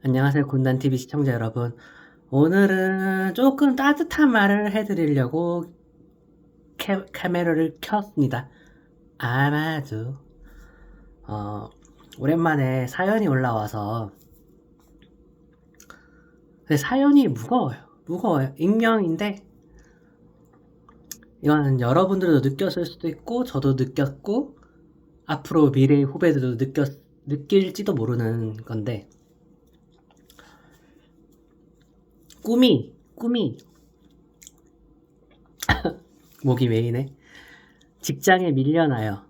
안녕하세요. 군단TV 시청자 여러분. 오늘은 조금 따뜻한 말을 해드리려고 카메라를 켰습니다. 아마도, 어, 오랜만에 사연이 올라와서, 근데 사연이 무거워요. 익명인데, 이건 여러분들도 느꼈을 수도 있고, 저도 느꼈고, 앞으로 미래의 후배들도 느낄지도 모르는 건데, 꿈이, 목이 메이네. 직장에 밀려나요.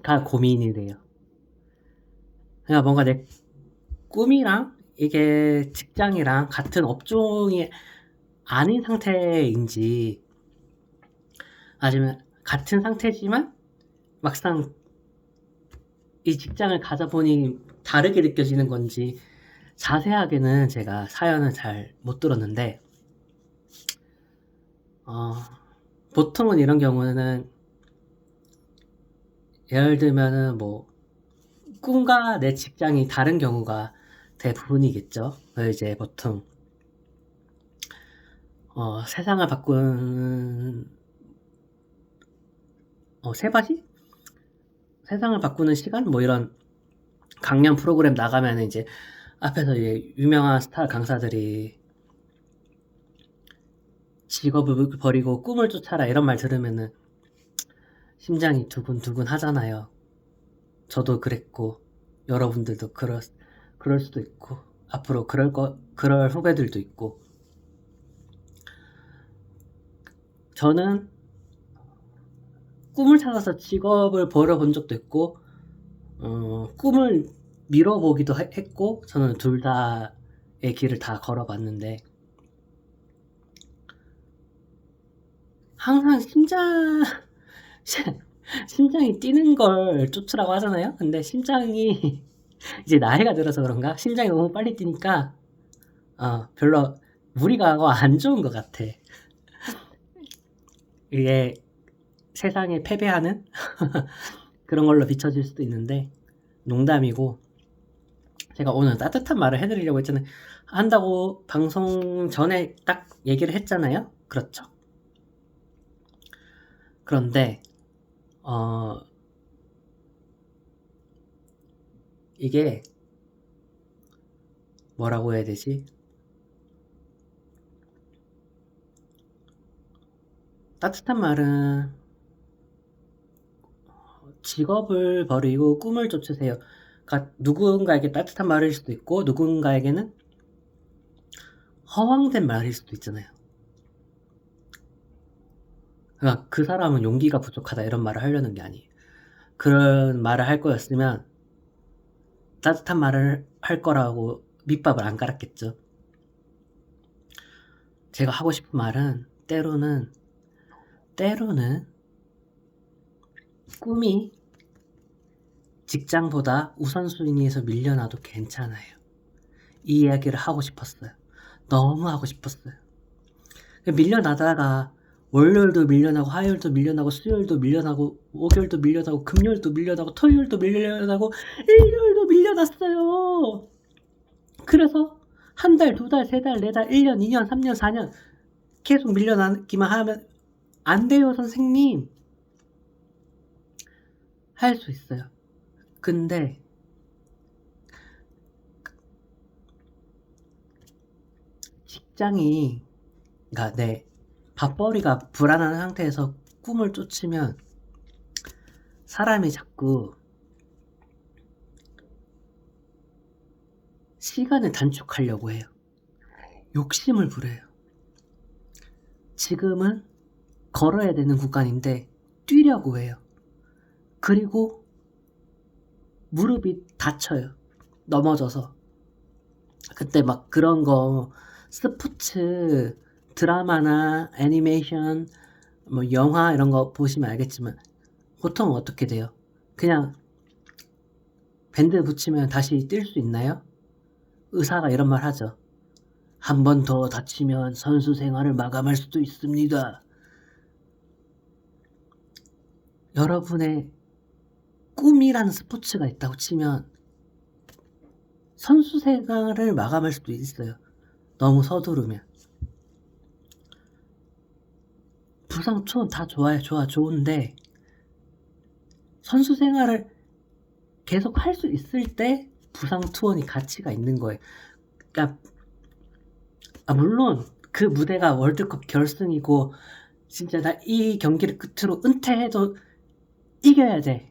가 고민이 돼요. 그러니까 뭔가 내 꿈이랑 이게 직장이랑 같은 업종이 아닌 상태인지, 아니면 같은 상태지만 막상 이 직장을 가져보니 다르게 느껴지는 건지, 자세하게는 제가 사연을 잘 못 들었는데, 어, 보통은 이런 경우는 예를 들면은 뭐 꿈과 내 직장이 다른 경우가 대부분이겠죠. 이제 보통 세상을 바꾸는 세바지? 세상을 바꾸는 시간? 뭐 이런 강연 프로그램 나가면 이제 앞에서 이제 유명한 스타 강사들이 직업을 버리고 꿈을 쫓아라 이런 말 들으면은 심장이 두근두근 하잖아요. 저도 그랬고, 여러분들도 그럴 수도 있고, 앞으로 그럴 후배들도 있고. 저는 꿈을 찾아서 직업을 버려본 적도 있고, 꿈을 밀어보기도 했고, 저는 둘 다의 길을 다 걸어봤는데, 항상 심장이 뛰는 걸 쫓으라고 하잖아요? 근데 심장이, 이제 나이가 들어서 그런가? 심장이 너무 빨리 뛰니까, 별로 무리가 가고 안 좋은 것 같아. 이게 세상에 패배하는 그런 걸로 비춰질 수도 있는데, 농담이고, 제가 오늘 따뜻한 말을 해드리려고 했잖아요. 한다고 방송 전에 딱 얘기를 했잖아요? 그렇죠. 그런데, 어, 이게 뭐라고 해야 되지? 따뜻한 말은 직업을 버리고 꿈을 쫓으세요. 그러니까 누군가에게 따뜻한 말일 수도 있고, 누군가에게는 허황된 말일 수도 있잖아요. 그러니까 그 사람은 용기가 부족하다 이런 말을 하려는 게 아니에요. 그런 말을 할 거였으면 따뜻한 말을 할 거라고 밑밥을 안 깔았겠죠. 제가 하고 싶은 말은 때로는 꿈이 직장보다 우선순위에서 밀려나도 괜찮아요. 이 이야기를 하고 싶었어요. 너무 하고 싶었어요. 밀려나다가 월요일도 밀려나고 화요일도 밀려나고 수요일도 밀려나고 목요일도 밀려나고 금요일도 밀려나고 토요일도 밀려나고 일요일도 밀려났어요. 그래서 한 달, 두 달, 세 달, 네 달, 1년, 2년, 3년, 4년 계속 밀려나기만 하면 안 돼요, 선생님. 할 수 있어요. 근데 직장이, 그러니까 내 밥벌이가 불안한 상태에서 꿈을 쫓으면 사람이 자꾸 시간을 단축하려고 해요. 욕심을 부려요. 지금은 걸어야 되는 구간인데 뛰려고 해요. 그리고 무릎이 다쳐요. 넘어져서. 그때 막 그런 거 스포츠 드라마나 애니메이션 뭐 영화 이런 거 보시면 알겠지만 보통 어떻게 돼요? 그냥 밴드 붙이면 다시 뛸 수 있나요? 의사가 이런 말 하죠. 한 번 더 다치면 선수 생활을 마감할 수도 있습니다. 여러분의 꿈이라는 스포츠가 있다고 치면 선수 생활을 마감할 수도 있어요. 너무 서두르면. 부상 투혼 다 좋아요. 좋은데 선수 생활을 계속 할 수 있을 때 부상 투혼이 가치가 있는 거예요. 그러니까 물론 그 무대가 월드컵 결승이고 진짜 나 이 경기를 끝으로 은퇴해도 이겨야 돼.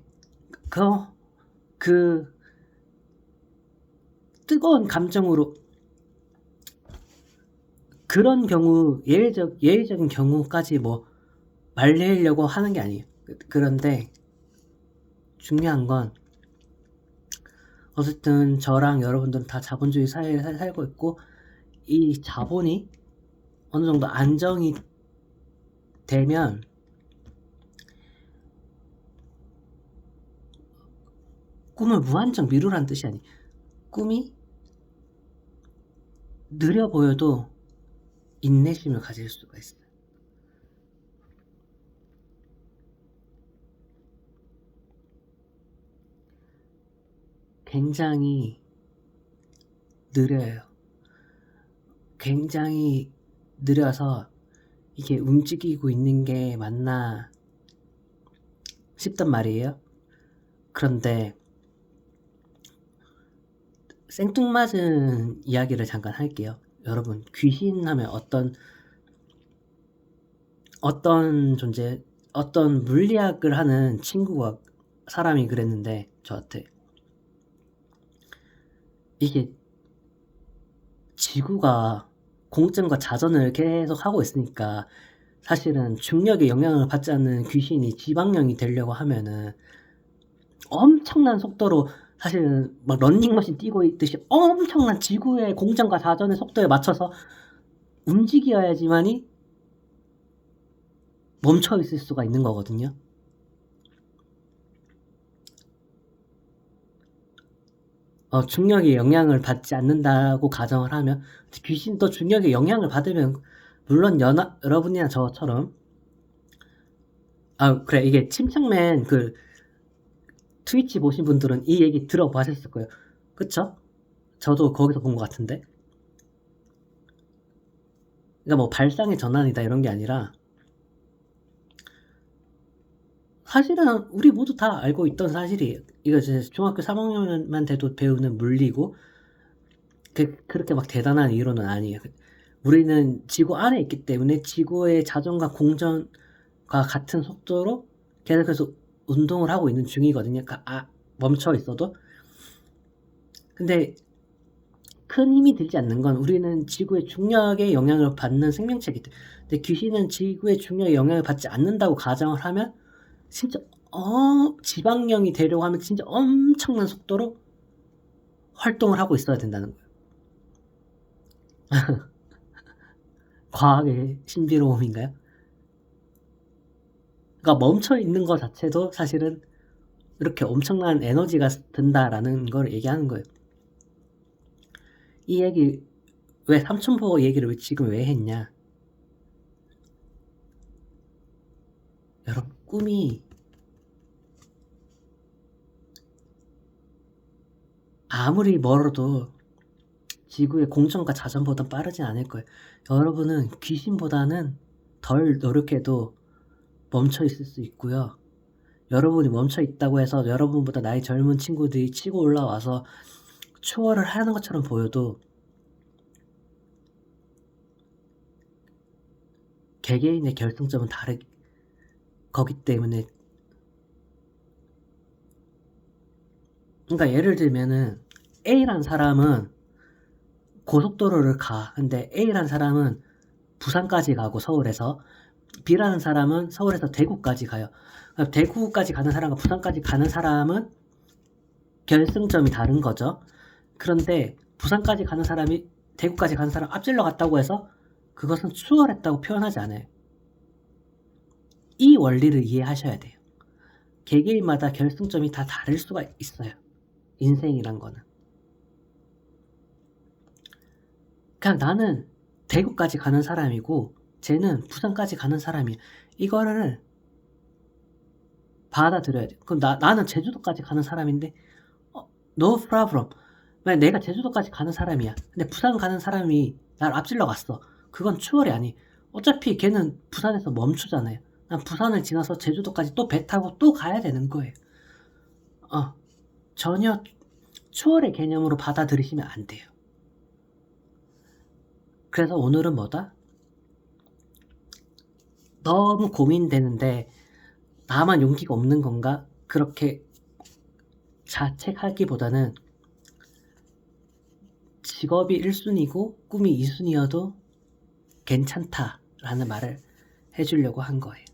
그 뜨거운 감정으로 그런 경우 예외적인 경우까지 뭐 말리려고 하는 게 아니에요. 그런데 중요한 건 어쨌든 저랑 여러분들은 다 자본주의 사회에 살고 있고 이 자본이 어느 정도 안정이 되면 꿈을 무한정 미루란 뜻이 아니. 꿈이 느려 보여도 인내심을 가질 수가 있어요. 굉장히 느려요. 굉장히 느려서 이게 움직이고 있는 게 맞나 싶단 말이에요. 그런데 생뚱맞은 이야기를 잠깐 할게요. 여러분, 귀신 하면 어떤 존재, 어떤 물리학을 하는 사람이 그랬는데 저한테 이게 지구가 공전과 자전을 계속 하고 있으니까 사실은 중력의 영향을 받지 않는 귀신이 지방령이 되려고 하면은 엄청난 속도로 사실은 막 런닝머신 뛰고 있듯이 엄청난 지구의 공전과 자전의 속도에 맞춰서 움직여야지만이 멈춰 있을 수가 있는 거거든요. 중력의 영향을 받지 않는다고 가정을 하면 귀신도 중력의 영향을 받으면 물론 여러분이나 저처럼 그래 이게 침착맨 그 트위치 보신 분들은 이 얘기 들어보셨을 거예요. 그쵸? 저도 거기서 본 것 같은데. 그러니까 뭐 발상의 전환이다 이런 게 아니라 사실은 우리 모두 다 알고 있던 사실이에요. 이거 이제 중학교 3학년만 돼도 배우는 물리고 그렇게 막 대단한 이론은 아니에요. 우리는 지구 안에 있기 때문에 지구의 자전과 공전과 같은 속도로 계속해서 운동을 하고 있는 중이거든요. 그러니까 멈춰 있어도. 근데 큰 힘이 들지 않는 건 우리는 지구의 중력의 영향을 받는 생명체이기 때문에. 근데 귀신은 지구의 중력의 영향을 받지 않는다고 가정을 하면 진짜 지방령이 되려고 하면 진짜 엄청난 속도로 활동을 하고 있어야 된다는 거예요. 과학의 신비로움인가요? 그러니까 멈춰 있는 것 자체도 사실은 이렇게 엄청난 에너지가 든다라는 걸 얘기하는 거예요. 이 얘기 왜 삼천포 얘기를 지금 왜 했냐? 여러분 꿈이 아무리 멀어도 지구의 공전과 자전보다 빠르진 않을 거예요. 여러분은 귀신보다는 덜 노력해도 멈춰 있을 수 있고요. 여러분이 멈춰 있다고 해서 여러분보다 나이 젊은 친구들이 치고 올라와서 초월을 하는 것처럼 보여도 개개인의 결승점은 거기 때문에 그러니까 예를 들면은 A란 사람은 고속도로를 가. 근데 A란 사람은 부산까지 가고 서울에서 B라는 사람은 서울에서 대구까지 가요. 그러니까 대구까지 가는 사람과 부산까지 가는 사람은 결승점이 다른 거죠. 그런데 부산까지 가는 사람이 대구까지 가는 사람 앞질러 갔다고 해서 그것은 추월했다고 표현하지 않아요. 이 원리를 이해하셔야 돼요. 개개인마다 결승점이 다 다를 수가 있어요. 인생이란 거는. 그냥 나는 대구까지 가는 사람이고 쟤는 부산까지 가는 사람이야. 이거를 받아들여야 돼. 그럼 나는 제주도까지 가는 사람인데 no problem. 만약 내가 제주도까지 가는 사람이야. 근데 부산 가는 사람이 나를 앞질러 갔어. 그건 추월이 아니. 어차피 걔는 부산에서 멈추잖아요. 난 부산을 지나서 제주도까지 또 배 타고 또 가야 되는 거예요. 전혀 추월의 개념으로 받아들이시면 안 돼요. 그래서 오늘은 뭐다? 너무 고민되는데 나만 용기가 없는 건가? 그렇게 자책하기보다는 직업이 1순위고 꿈이 2순위여도 괜찮다라는 말을 해주려고 한 거예요.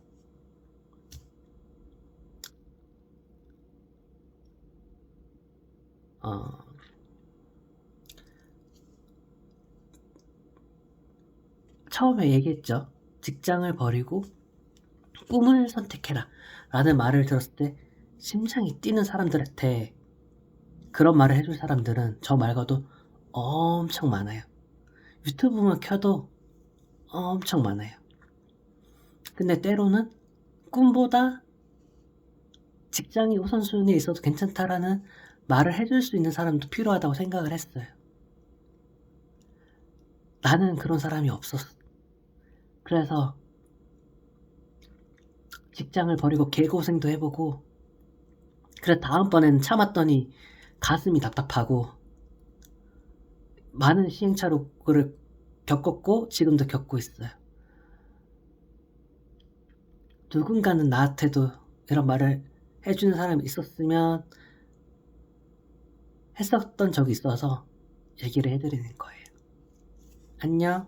처음에 얘기했죠. 직장을 버리고 꿈을 선택해라 라는 말을 들었을 때 심장이 뛰는 사람들한테 그런 말을 해줄 사람들은 저 말고도 엄청 많아요. 유튜브만 켜도 엄청 많아요. 근데 때로는 꿈보다 직장이 우선순위에 있어도 괜찮다라는 말을 해줄 수 있는 사람도 필요하다고 생각을 했어요. 나는 그런 사람이 없었어. 그래서 직장을 버리고 개고생도 해보고 그래 다음번에는 참았더니 가슴이 답답하고 많은 시행착오를 겪었고 지금도 겪고 있어요. 누군가는 나한테도 이런 말을 해주는 사람이 있었으면 했었던 적이 있어서 얘기를 해드리는 거예요. 안녕.